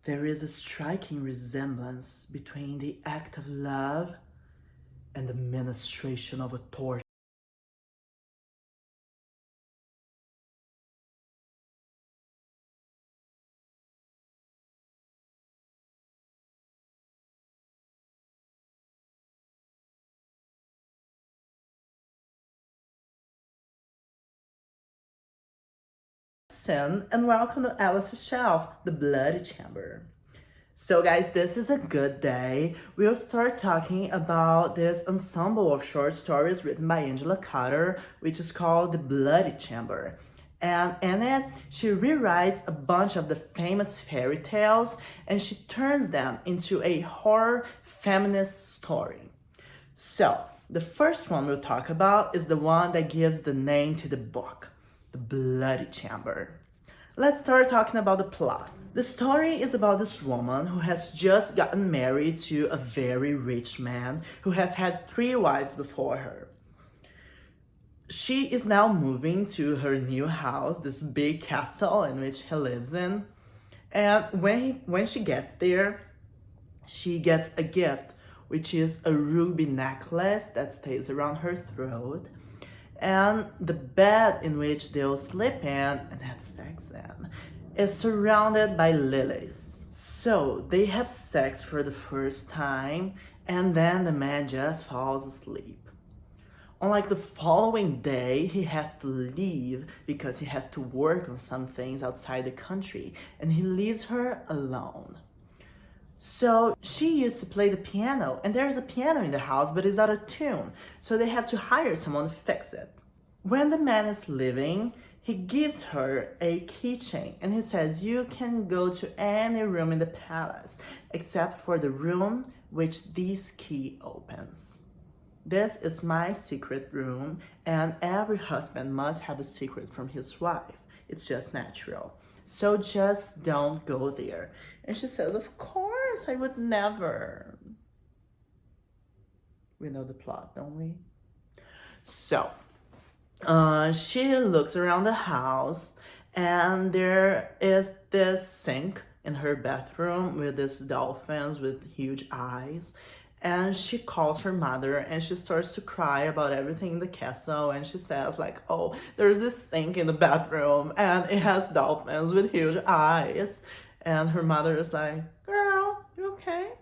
There is a striking resemblance between the act of love and the ministration of a torch. And welcome to Alice's Shelf, the Bloody Chamber. So guys, this is a good day. We'll start talking about this ensemble of short stories written by Angela Carter, which is called The Bloody Chamber. And in it, she rewrites a bunch of the famous fairy tales and she turns them into a horror feminist story. So, the first one we'll talk about is the one that gives the name to the book, The Bloody Chamber. Let's start talking about the plot. The story is about this woman who has just gotten married to a very rich man who has had 3 wives before her. She is now moving to her new house, this big castle in which he lives in. And when she gets there, she gets a gift, which is a ruby necklace that stays around her throat. And the bed in which they'll sleep in and have sex in is surrounded by lilies. So they have sex for the first time, and then the man just falls asleep. On like the following day, he has to leave because he has to work on some things outside the country, and he leaves her alone. So she used to play the piano, and there's a piano in the house, but it's out of tune. So they have to hire someone to fix it. When the man is leaving, he gives her a keychain and he says, you can go to any room in the palace except for the room which this key opens. This is my secret room, and every husband must have a secret from his wife. It's just natural. So just don't go there. And she says, of course, I would never. We know the plot, don't we? So, she looks around the house, and there is this sink in her bathroom with these dolphins with huge eyes. And she calls her mother and she starts to cry about everything in the castle. And she says, like, oh, there's this sink in the bathroom and it has dolphins with huge eyes. And her mother is like, girl, you okay?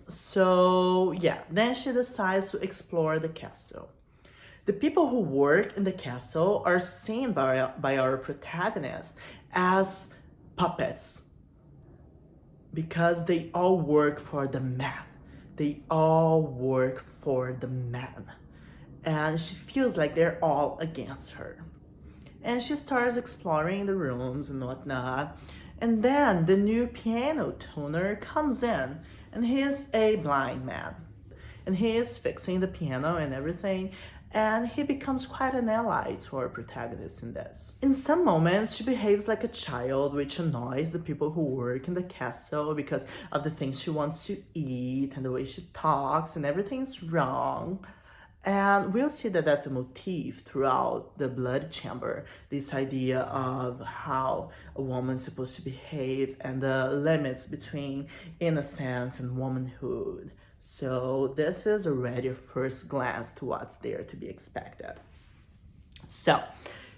So yeah, then she decides to explore the castle. The people who work in the castle are seen by our protagonist as puppets because they all work for the man. They all work for the man. And she feels like they're all against her. And she starts exploring the rooms and whatnot. And then the new piano tuner comes in, and he is a blind man. And he is fixing the piano and everything. And he becomes quite an ally to our protagonist in this. In some moments, she behaves like a child, which annoys the people who work in the castle because of the things she wants to eat and the way she talks, and everything's wrong. And we'll see that that's a motif throughout the Blood Chamber, this idea of how a woman's supposed to behave and the limits between innocence and womanhood. So this is already a first glance to what's there to be expected. So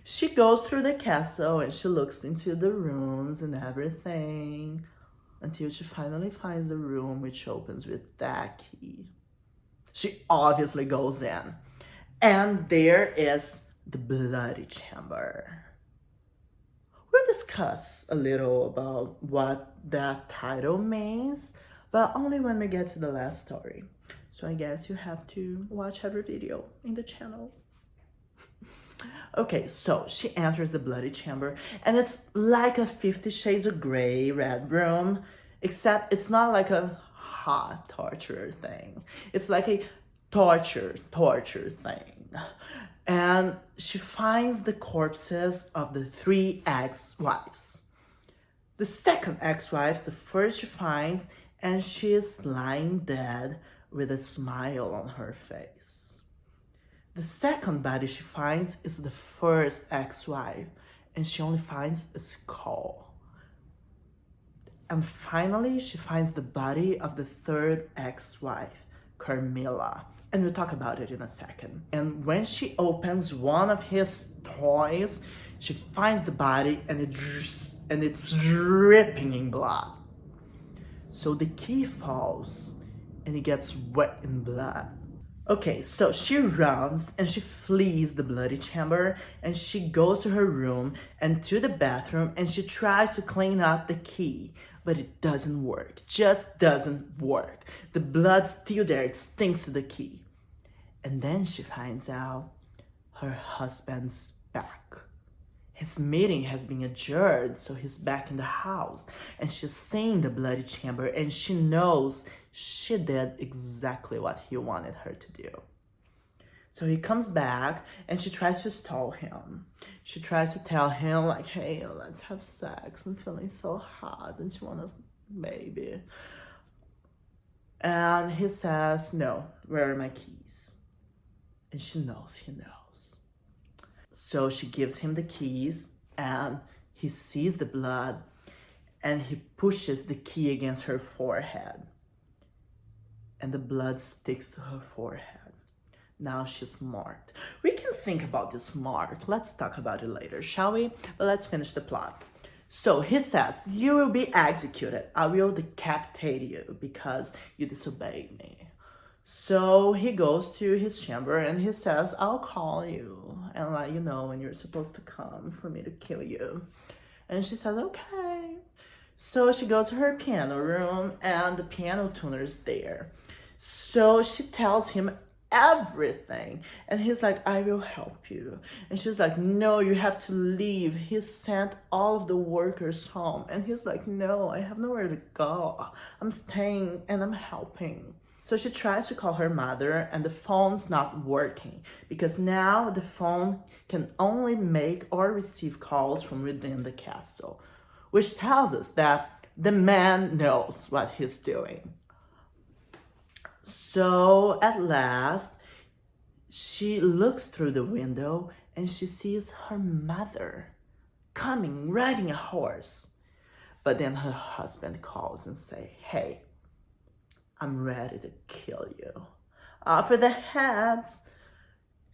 she goes through the castle and she looks into the rooms and everything until she finally finds the room which opens with that key. She obviously goes in, and there is the Bloody Chamber. We'll discuss a little about what that title means, but only when we get to the last story. So I guess you have to watch every video in the channel. Okay, so she enters the Bloody Chamber, and it's like a 50 Shades of Grey red room, except it's not like a hot torture thing. It's like a torture thing. And she finds the corpses of the 3 ex-wives. The second ex-wife, the first she finds, and she is lying dead with a smile on her face. The second body she finds is the first ex-wife, and she only finds a skull. And finally, she finds the body of the third ex-wife, Carmilla. And we'll talk about it in a second. And when she opens one of his toys, she finds the body and it's dripping in blood. So the key falls and it gets wet in blood. Okay, so she runs and she flees the bloody chamber and she goes to her room and to the bathroom and she tries to clean up the key, but it doesn't work. Just doesn't work. The blood's still there, it stinks to the key. And then she finds out her husband's back. His meeting has been adjourned, so he's back in the house. And she's seeing the bloody chamber and she knows she did exactly what he wanted her to do. So he comes back and she tries to stall him. She tries to tell him like, hey, let's have sex. I'm feeling so hot. Don't you want a baby? And he says, no, where are my keys? And she knows he knows. So she gives him the keys and he sees the blood and he pushes the key against her forehead. And the blood sticks to her forehead. Now she's marked. We can think about this mark. Let's talk about it later, shall we? But let's finish the plot. So he says, you will be executed. I will decapitate you because you disobeyed me. So he goes to his chamber and he says, I'll call you and let you know when you're supposed to come for me to kill you. And she says, okay. So she goes to her piano room and the piano tuner is there. So she tells him everything. And he's like, I will help you. And she's like, no, you have to leave. He sent all of the workers home. And he's like, no, I have nowhere to go. I'm staying and I'm helping. So she tries to call her mother and the phone's not working because now the phone can only make or receive calls from within the castle, which tells us that the man knows what he's doing. So at last, she looks through the window and she sees her mother coming riding a horse. But then her husband calls and says, hey, I'm ready to kill you. Offer the heads.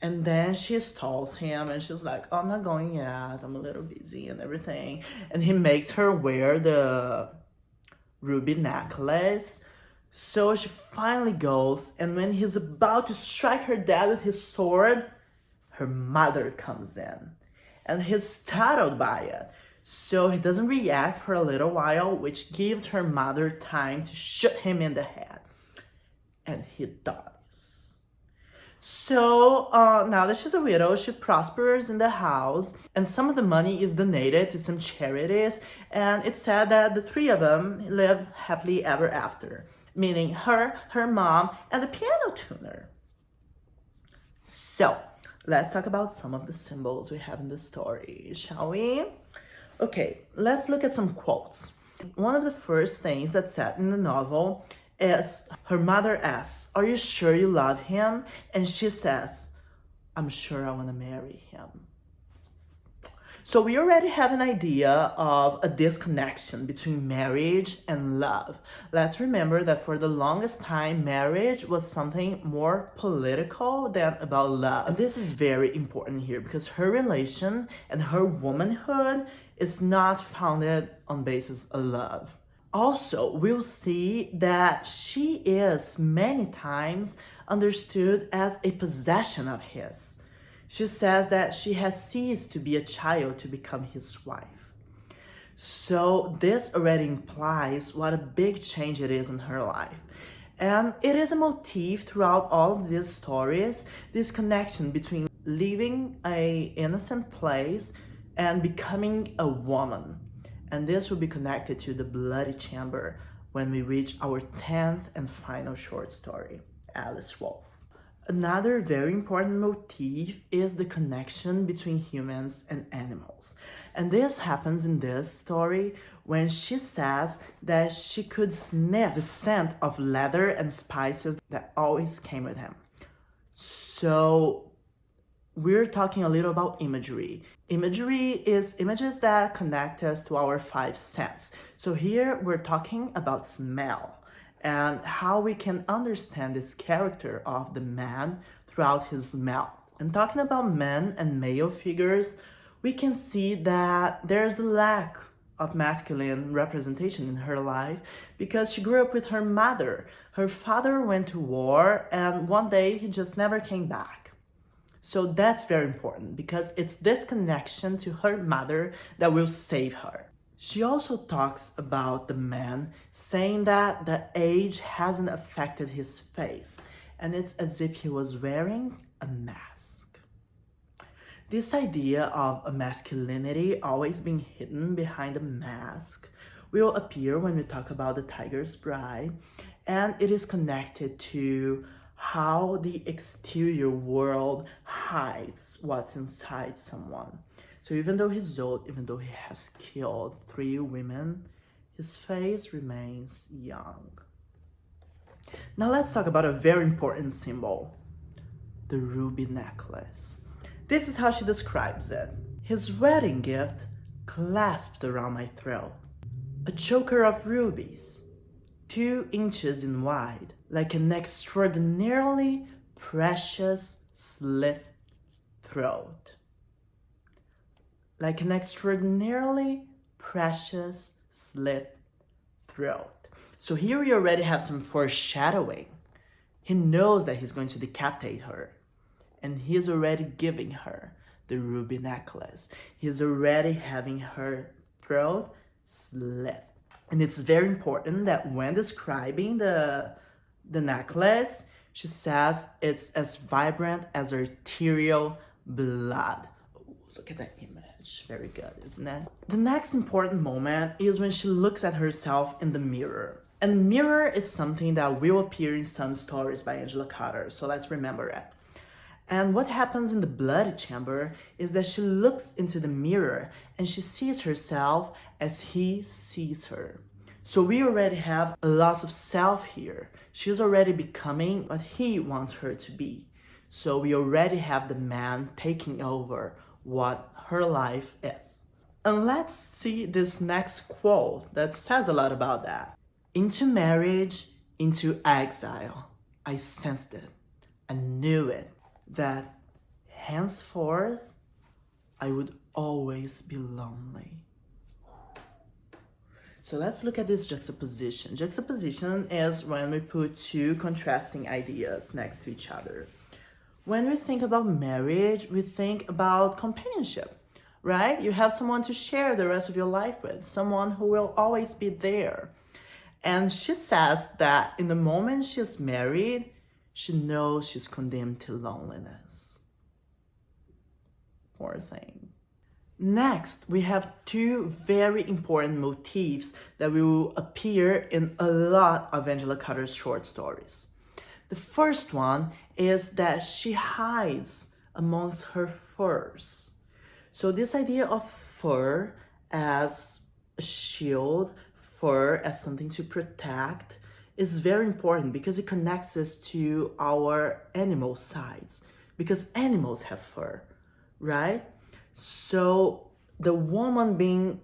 And then she stalls him and she's like, oh, I'm not going yet. I'm a little busy and everything. And he makes her wear the ruby necklace. So she finally goes. And when he's about to strike her dead with his sword, her mother comes in. And he's startled by it. So he doesn't react for a little while, which gives her mother time to shoot him in the head. And he dies. So now that she's a widow, she prospers in the house. And some of the money is donated to some charities. And it's said that the three of them lived happily ever after. Meaning her mom, and the piano tuner. So let's talk about some of the symbols we have in the story, shall we? Okay, let's look at some quotes. One of the first things that's said in the novel is her mother asks, are you sure you love him? And she says, I'm sure I want to marry him. So we already have an idea of a disconnection between marriage and love. Let's remember that for the longest time, marriage was something more political than about love. And this is very important here because her relation and her womanhood is not founded on basis of love. Also, we'll see that she is many times understood as a possession of his. She says that she has ceased to be a child to become his wife. So this already implies what a big change it is in her life. And it is a motif throughout all of these stories, this connection between leaving an innocent place and becoming a woman. And this will be connected to the bloody chamber when we reach our 10th and final short story, Alice Wolf. Another very important motif is the connection between humans and animals. And this happens in this story when she says that she could sniff the scent of leather and spices that always came with him. So we're talking a little about imagery. Imagery is images that connect us to our five senses. So here we're talking about smell and how we can understand this character of the man throughout his smell. And talking about men and male figures, we can see that there's a lack of masculine representation in her life because she grew up with her mother. Her father went to war and one day he just never came back. So that's very important because it's this connection to her mother that will save her. She also talks about the man saying that the age hasn't affected his face and it's as if he was wearing a mask. This idea of a masculinity always being hidden behind a mask will appear when we talk about the Tiger's Bride, and it is connected to how the exterior world hides what's inside someone. So even though he's old, even though he has killed 3 women, his face remains young. Now let's talk about a very important symbol, the ruby necklace. This is how she describes it. His wedding gift clasped around my throat. A choker of rubies, 2 inches in wide, like an extraordinarily precious slit throat. Like an extraordinarily precious slit throat. So here we already have some foreshadowing. He knows that he's going to decapitate her. And he's already giving her the ruby necklace. He's already having her throat slit. And it's very important that when describing the necklace, she says it's as vibrant as arterial blood. Oh, look at that image. Very good, isn't it? The next important moment is when she looks at herself in the mirror. And mirror is something that will appear in some stories by Angela Carter, so let's remember it. And what happens in the bloody chamber is that she looks into the mirror and she sees herself as he sees her. So we already have a loss of self here. She's already becoming what he wants her to be. So we already have the man taking over what her life is. And let's see this next quote that says a lot about that. Into marriage, into exile. I sensed it. I knew it. That henceforth I would always be lonely. So let's look at this juxtaposition. Juxtaposition is when we put 2 contrasting ideas next to each other. When we think about marriage, we think about companionship, right? You have someone to share the rest of your life with, someone who will always be there. And she says that in the moment she's married, she knows she's condemned to loneliness. Poor thing. Next, we have 2 very important motifs that will appear in a lot of Angela Carter's short stories. The first one is that she hides amongst her furs. So this idea of fur as a shield, fur as something to protect, is very important because it connects us to our animal sides, because animals have fur, right? So the woman being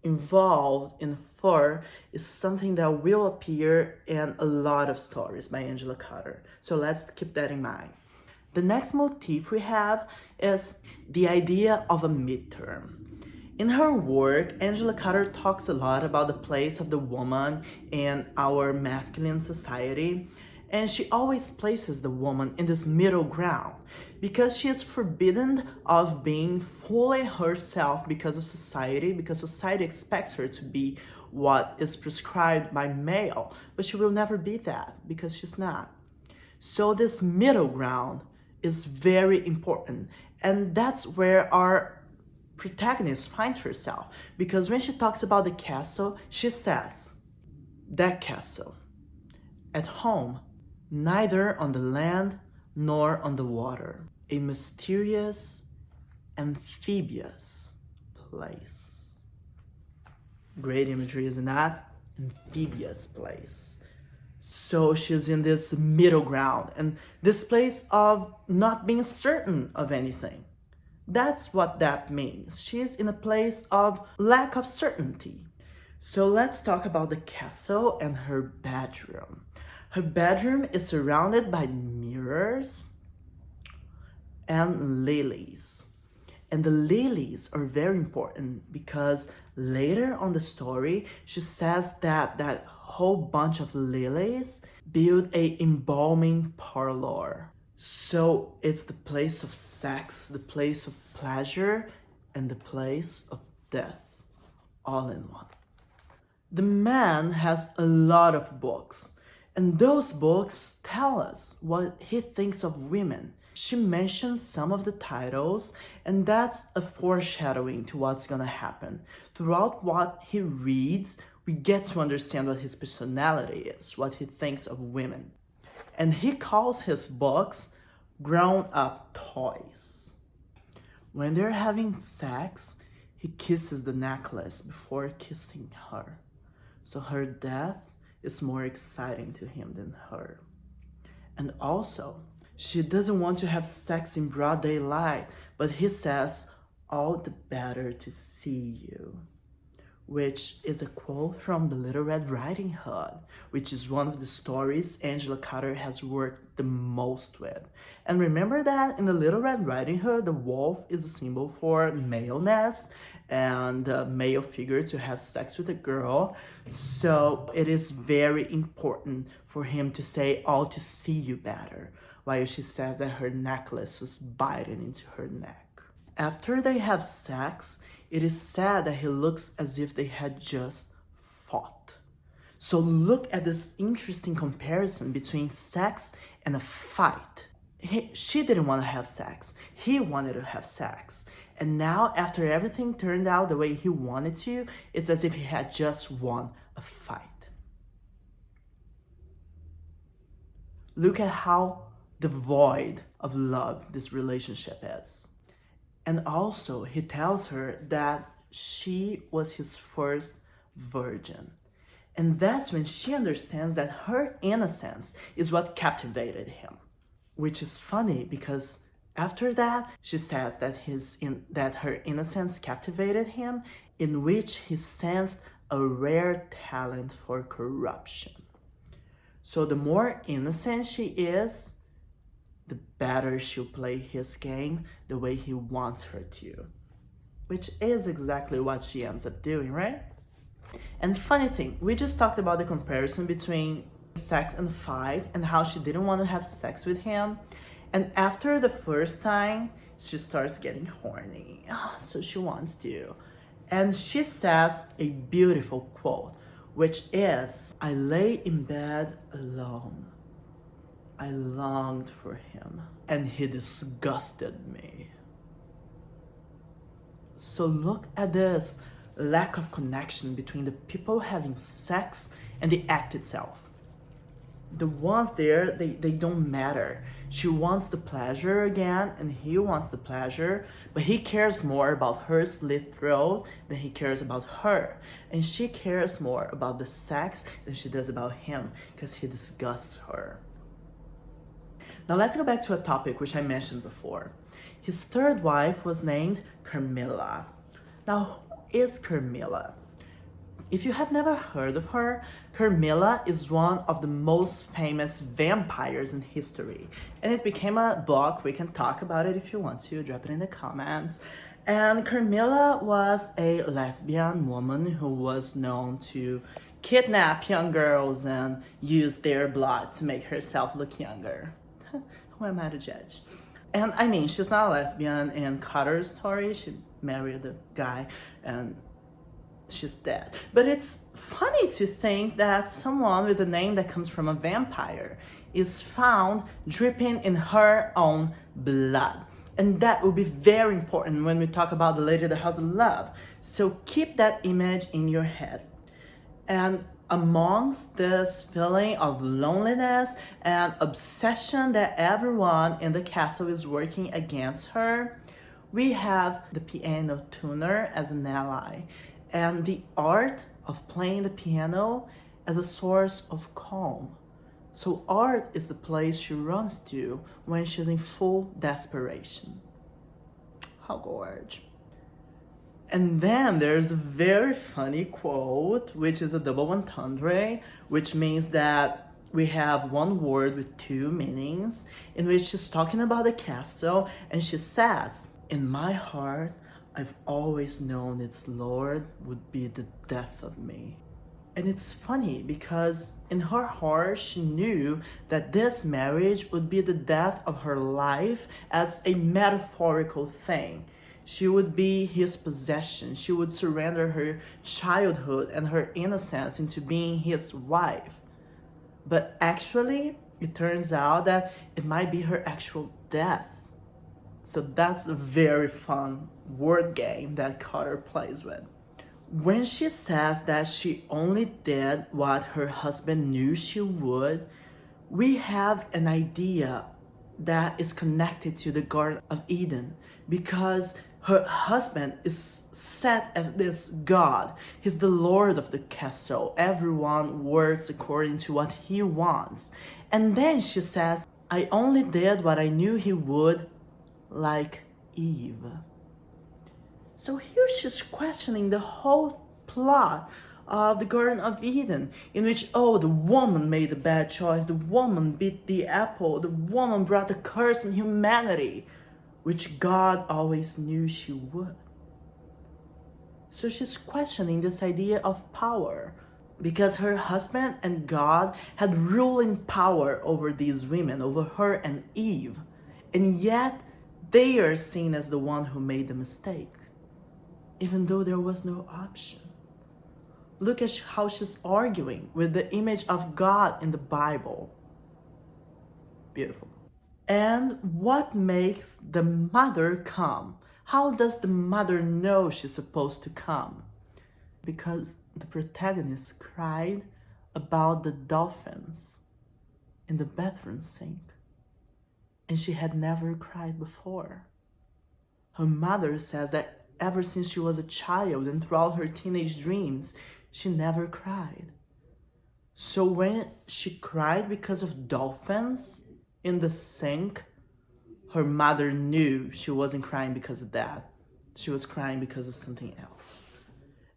involved in fur is something that will appear in a lot of stories by Angela Carter. So let's keep that in mind. The next motif we have is the idea of a midterm. In her work, Angela Carter talks a lot about the place of the woman in our masculine society, and she always places the woman in this middle ground because she is forbidden of being fully herself because of society, because society expects her to be what is prescribed by male, but she will never be that because she's not. So this middle ground is very important, and that's where our protagonist finds herself, because when she talks about the castle, she says, that castle, at home, neither on the land nor on the water, a mysterious, amphibious place. Great imagery, isn't that? Amphibious place. So she's in this middle ground and this place of not being certain of anything. That's what that means. She's in a place of lack of certainty. So let's talk about the castle and her bedroom. Her bedroom is surrounded by mirrors and lilies. And the lilies are very important because later on the story, she says that that whole bunch of lilies build a embalming parlor. So it's the place of sex, the place of pleasure, and the place of death, all in one. The man has a lot of books, and those books tell us what he thinks of women. She mentions some of the titles, and that's a foreshadowing to what's gonna happen. Throughout what he reads, we get to understand what his personality is, what he thinks of women. And he calls his books grown-up toys. When they're having sex, he kisses the necklace before kissing her. So her death is more exciting to him than her. And also, she doesn't want to have sex in broad daylight, but he says, all the better to see you. Which is a quote from The Little Red Riding Hood, which is one of the stories Angela Carter has worked the most with. And remember that in The Little Red Riding Hood, the wolf is a symbol for maleness and a male figure to have sex with a girl. So it is very important for him to say, all to see you better, while she says that her necklace was biting into her neck. After they have sex, it is said that he looks as if they had just fought. So look at this interesting comparison between sex and a fight. She didn't want to have sex. He wanted to have sex. And now, after everything turned out the way he wanted to, it's as if he had just won a fight. Look at how devoid of love this relationship is. And also, he tells her that she was his first virgin. And that's when she understands that her innocence is what captivated him. Which is funny because after that, she says that that her innocence captivated him, in which he sensed a rare talent for corruption. So the more innocent she is, the better she'll play his game the way he wants her to. Which is exactly what she ends up doing, right? And funny thing, we just talked about the comparison between sex and fight and how she didn't want to have sex with him. And after the first time, she starts getting horny. So she wants to. And she says a beautiful quote, which is, I lay in bed alone. I longed for him, and he disgusted me. So look at this lack of connection between the people having sex and the act itself. The ones there, they don't matter. She wants the pleasure again, and he wants the pleasure, but he cares more about her slit throat than he cares about her. And she cares more about the sex than she does about him, because he disgusts her. Now let's go back to a topic which I mentioned before. His third wife was named Carmilla. Now, who is Carmilla? If you have never heard of her, Carmilla is one of the most famous vampires in history. And it became a book. We can talk about it if you want to, drop it in the comments. And Carmilla was a lesbian woman who was known to kidnap young girls and use their blood to make herself look younger. Who am I to judge? And I mean, she's not a lesbian. In Carter's story, she married a guy and she's dead. But it's funny to think that someone with a name that comes from a vampire is found dripping in her own blood. And that will be very important when we talk about the Lady of the House of Love. So keep that image in your head. And amongst this feeling of loneliness and obsession that everyone in the castle is working against her, we have the piano tuner as an ally, and the art of playing the piano as a source of calm. So art is the place she runs to when she's in full desperation. How gorge. And then there's a very funny quote, which is a double entendre, which means that we have one word with two meanings, in which she's talking about the castle, and she says, "In my heart, I've always known its lord would be the death of me." And it's funny because in her heart, she knew that this marriage would be the death of her life as a metaphorical thing. She would be his possession. She would surrender her childhood and her innocence into being his wife. But actually, it turns out that it might be her actual death. So that's a very fun word game that Carter plays with. When she says that she only did what her husband knew she would, we have an idea that is connected to the Garden of Eden because her husband is set as this God. He's the Lord of the castle. Everyone works according to what he wants. And then she says, "I only did what I knew he would, like Eve." So here she's questioning the whole plot of the Garden of Eden, in which, oh, the woman made a bad choice, the woman bit the apple, the woman brought the curse on humanity, which God always knew she would. So she's questioning this idea of power, because her husband and God had ruling power over these women, over her and Eve, and yet they are seen as the one who made the mistake, even though there was no option. Look at how she's arguing with the image of God in the Bible. Beautiful. And what makes the mother come? How does the mother know she's supposed to come? Because the protagonist cried about the dolphins in the bathroom sink, and she had never cried before. Her mother says that ever since she was a child and throughout her teenage dreams, she never cried. So when she cried because of dolphins in the sink, her mother knew she wasn't crying because of that. She was crying because of something else.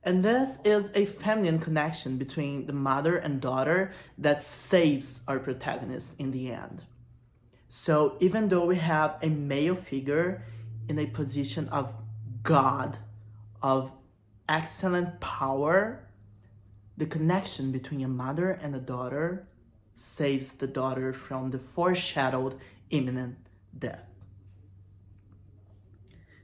And this is a feminine connection between the mother and daughter that saves our protagonist in the end. So even though we have a male figure in a position of God, of excellent power, the connection between a mother and a daughter saves the daughter from the foreshadowed imminent death.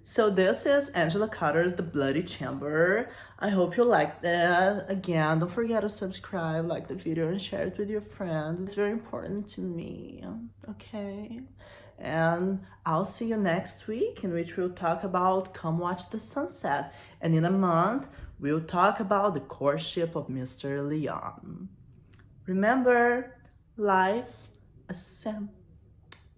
So this is Angela Carter's The Bloody Chamber. I hope you liked it. Again, don't forget to subscribe, like the video, and share it with your friends. It's very important to me, okay? And I'll see you next week, in which we'll talk about Come Watch the Sunset. And in a month, we'll talk about the courtship of Mr. Leon. Remember, life's a sim.